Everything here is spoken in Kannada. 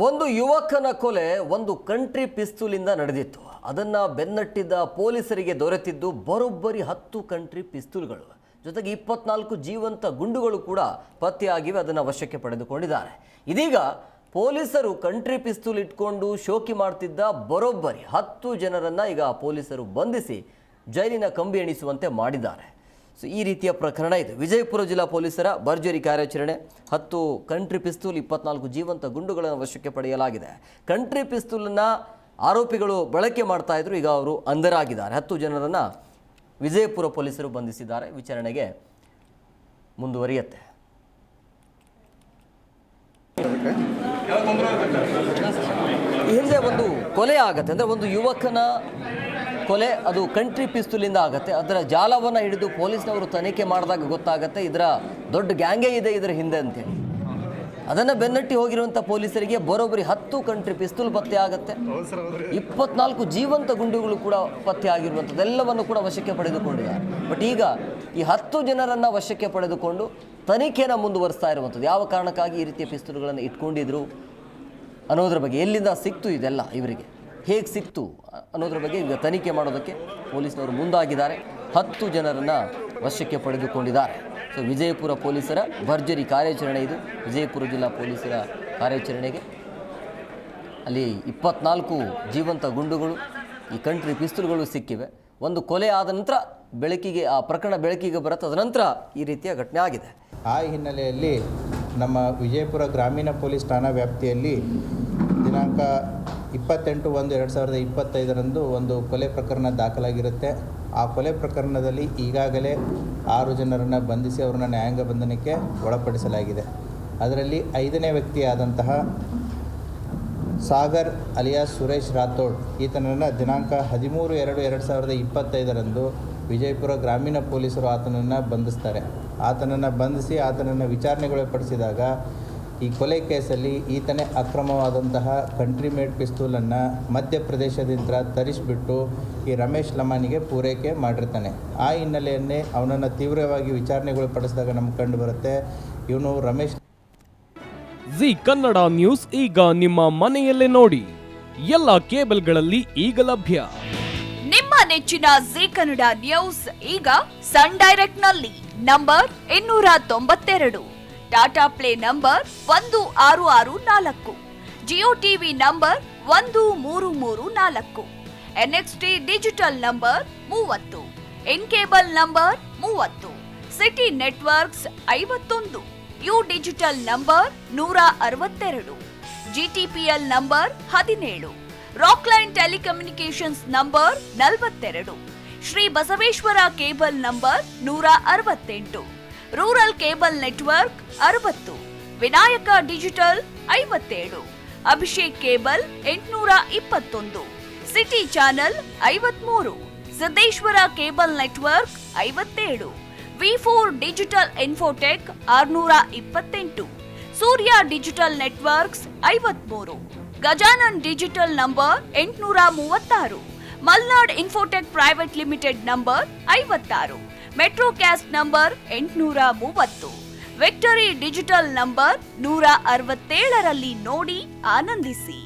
ಒಂದು ಯುವಕನ ಕೊಲೆ ಒಂದು ಕಂಟ್ರಿ ಪಿಸ್ತೂಲಿಂದ ನಡೆದಿತ್ತು. ಅದನ್ನು ಬೆನ್ನಟ್ಟಿದ್ದ ಪೊಲೀಸರಿಗೆ ದೊರೆತಿದ್ದು ಬರೋಬ್ಬರಿ 10 ಕಂಟ್ರಿ ಪಿಸ್ತೂಲ್ಗಳು, ಜೊತೆಗೆ 24 ಜೀವಂತ ಗುಂಡುಗಳು ಕೂಡ ಪತ್ತೆಯಾಗಿವೆ. ಅದನ್ನು ವಶಕ್ಕೆ ಪಡೆದುಕೊಂಡಿದ್ದಾರೆ. ಇದೀಗ ಪೊಲೀಸರು ಕಂಟ್ರಿ ಪಿಸ್ತೂಲ್ ಇಟ್ಕೊಂಡು ಶೋಕಿ ಮಾಡ್ತಿದ್ದ ಬರೋಬ್ಬರಿ 10 ಜನರನ್ನು ಈಗ ಪೊಲೀಸರು ಬಂಧಿಸಿ ಜೈಲಿನ ಕಂಬಿ ಎಣಿಸುವಂತೆ ಮಾಡಿದ್ದಾರೆ. ಸೊ ಈ ರೀತಿಯ ಪ್ರಕರಣ ಇದು. ವಿಜಯಪುರ ಜಿಲ್ಲಾ ಪೊಲೀಸರ ಭರ್ಜರಿ ಕಾರ್ಯಾಚರಣೆ. 10 ಕಂಟ್ರಿ ಪಿಸ್ತೂಲ್, 24 ಜೀವಂತ ಗುಂಡುಗಳನ್ನು ವಶಕ್ಕೆ ಪಡೆಯಲಾಗಿದೆ. ಕಂಟ್ರಿ ಪಿಸ್ತೂಲನ್ನು ಆರೋಪಿಗಳು ಬಳಕೆ ಮಾಡ್ತಾ ಇದ್ರು, ಈಗ ಅವರು ಅಂಧರಾಗಿದ್ದಾರೆ. 10 ಜನರನ್ನು ವಿಜಯಪುರ ಪೊಲೀಸರು ಬಂಧಿಸಿದ್ದಾರೆ. ವಿಚಾರಣೆಗೆ ಮುಂದುವರಿಯುತ್ತೆ. ಹಿಂದೆ ಒಂದು ಕೊಲೆ ಆಗತ್ತೆ ಅಂದರೆ ಒಂದು ಯುವಕನ ಕೊಲೆ, ಅದು ಕಂಟ್ರಿ ಪಿಸ್ತೂಲಿಂದ ಆಗುತ್ತೆ. ಅದರ ಜಾಲವನ್ನು ಹಿಡಿದು ಪೊಲೀಸ್ನವರು ತನಿಖೆ ಮಾಡಿದಾಗ ಗೊತ್ತಾಗುತ್ತೆ ಇದರ ದೊಡ್ಡ ಗ್ಯಾಂಗೇ ಇದೆ ಇದರ ಹಿಂದೆ ಅಂತೇಳಿ. ಅದನ್ನು ಬೆನ್ನಟ್ಟಿ ಹೋಗಿರುವಂಥ ಪೊಲೀಸರಿಗೆ ಬರೋಬ್ಬರಿ 10 ಕಂಟ್ರಿ ಪಿಸ್ತೂಲ್ ಪತ್ತೆ ಆಗುತ್ತೆ. 24 ಜೀವಂತ ಗುಂಡುಗಳು ಕೂಡ ಪತ್ತೆ ಆಗಿರುವಂಥದ್ದೆಲ್ಲವನ್ನು ಕೂಡ ವಶಕ್ಕೆ ಪಡೆದುಕೊಂಡಿದ್ದಾರೆ. ಬಟ್ ಈಗ ಈ 10 ಜನರನ್ನು ವಶಕ್ಕೆ ಪಡೆದುಕೊಂಡು ತನಿಖೆನ ಮುಂದುವರಿಸ್ತಾ ಇರುವಂಥದ್ದು. ಯಾವ ಕಾರಣಕ್ಕಾಗಿ ಈ ರೀತಿಯ ಪಿಸ್ತೂಲ್ಗಳನ್ನು ಇಟ್ಕೊಂಡಿದ್ರು ಅನ್ನೋದ್ರ ಬಗ್ಗೆ, ಎಲ್ಲಿಂದ ಸಿಕ್ತು ಇದೆಲ್ಲ, ಇವರಿಗೆ ಹೇಗೆ ಸಿಕ್ತು ಅನ್ನೋದ್ರ ಬಗ್ಗೆ ಈಗ ತನಿಖೆ ಮಾಡೋದಕ್ಕೆ ಪೊಲೀಸ್ನವರು ಮುಂದಾಗಿದ್ದಾರೆ. 10 ಜನರನ್ನು ವಶಕ್ಕೆ ಪಡೆದುಕೊಂಡಿದ್ದಾರೆ. ಸೊ ವಿಜಯಪುರ ಪೊಲೀಸರ ಭರ್ಜರಿ ಕಾರ್ಯಾಚರಣೆ ಇದು. ವಿಜಯಪುರ ಜಿಲ್ಲಾ ಪೊಲೀಸರ ಕಾರ್ಯಾಚರಣೆಗೆ ಅಲ್ಲಿ 24 ಜೀವಂತ ಗುಂಡುಗಳು, ಈ ಕಂಟ್ರಿ ಪಿಸ್ತೂಲ್ಗಳು ಸಿಕ್ಕಿವೆ. ಒಂದು ಕೊಲೆ ಆದ ನಂತರ ಆ ಪ್ರಕರಣ ಬೆಳಕಿಗೆ ಬರುತ್ತೆ. ತದನಂತರ ಈ ರೀತಿಯ ಘಟನೆ ಆಗಿದೆ. ಆ ಹಿನ್ನೆಲೆಯಲ್ಲಿ ನಮ್ಮ ವಿಜಯಪುರ ಗ್ರಾಮೀಣ ಪೊಲೀಸ್ ಠಾಣಾ ವ್ಯಾಪ್ತಿಯಲ್ಲಿ ದಿನಾಂಕ 28/1/2025 ಒಂದು ಕೊಲೆ ಪ್ರಕರಣ ದಾಖಲಾಗಿರುತ್ತೆ. ಆ ಕೊಲೆ ಪ್ರಕರಣದಲ್ಲಿ ಈಗಾಗಲೇ 6 ಜನರನ್ನು ಬಂಧಿಸಿ ಅವರನ್ನು ನ್ಯಾಯಾಂಗ ಬಂಧನಕ್ಕೆ ಒಳಪಡಿಸಲಾಗಿದೆ. ಅದರಲ್ಲಿ 5ನೇ ವ್ಯಕ್ತಿಯಾದಂತಹ ಸಾಗರ್ ಅಲಿಯಾಸ್ ಸುರೇಶ್ ರಾಥೋಡ್, ಈತನನ್ನು ದಿನಾಂಕ 13/2/2025 ವಿಜಯಪುರ ಗ್ರಾಮೀಣ ಪೊಲೀಸರು ಆತನನ್ನು ಬಂಧಿಸ್ತಾರೆ. ಆತನನ್ನು ಬಂಧಿಸಿ ಆತನನ್ನು ವಿಚಾರಣೆಗೊಳಪಡಿಸಿದಾಗ ಈ ಕೊಲೆ ಕೇಸಲ್ಲಿ ಈತನೇ ಅಕ್ರಮವಾದಂತಹ ಕಂಟ್ರಿ ಮೇಡ್ ಪಿಸ್ತೂಲನ್ನು ಮಧ್ಯಪ್ರದೇಶದಿಂದ ತರಿಸಿಬಿಟ್ಟು ಈ ರಮೇಶ್ ಲಮಾನಿಗೆ ಪೂರೈಕೆ ಮಾಡಿರ್ತಾನೆ. ಆ ಹಿನ್ನೆಲೆಯನ್ನೇ ಅವನನ್ನು ತೀವ್ರವಾಗಿ ವಿಚಾರಣೆಗೊಳಪಡಿಸಿದಾಗ ನಮ್ಗೆ ಕಂಡು ಬರುತ್ತೆ ಇವನು ರಮೇಶ್. ಜಿ ಕನ್ನಡ ನ್ಯೂಸ್ ಈಗ ನಿಮ್ಮ ಮನೆಯಲ್ಲೇ ನೋಡಿ. ಎಲ್ಲ ಕೇಬಲ್ಗಳಲ್ಲಿ ಈಗ ಲಭ್ಯ. ನಿಮ್ಮ ನೆಚ್ಚಿನ ಜಿ ಕನ್ನಡ ನ್ಯೂಸ್ ಈಗ ಸನ್ ಡೈರೆಕ್ಟ್ ನಲ್ಲಿ number 292, Tata play number 1664, Jio TV number 1334, NXT digital number 30, in cable number 30, city networks 51, U digital number 162, GTPL number 17, Rockline telecommunications number 42, Shri Basaveshwara cable number 168, rural cable network 60, Vinayaka digital 57, Abhishek cable 821, city channel 53, Siddeshwara cable network 57, V4 digital Infotech 628, Surya digital networks 53, Gajanan digital number 836, Malnad Infotech private limited number 56, Metrocast number 830, victory digital number 167ರಲ್ಲಿ ನೋಡಿ ಆನಂದಿಸಿ.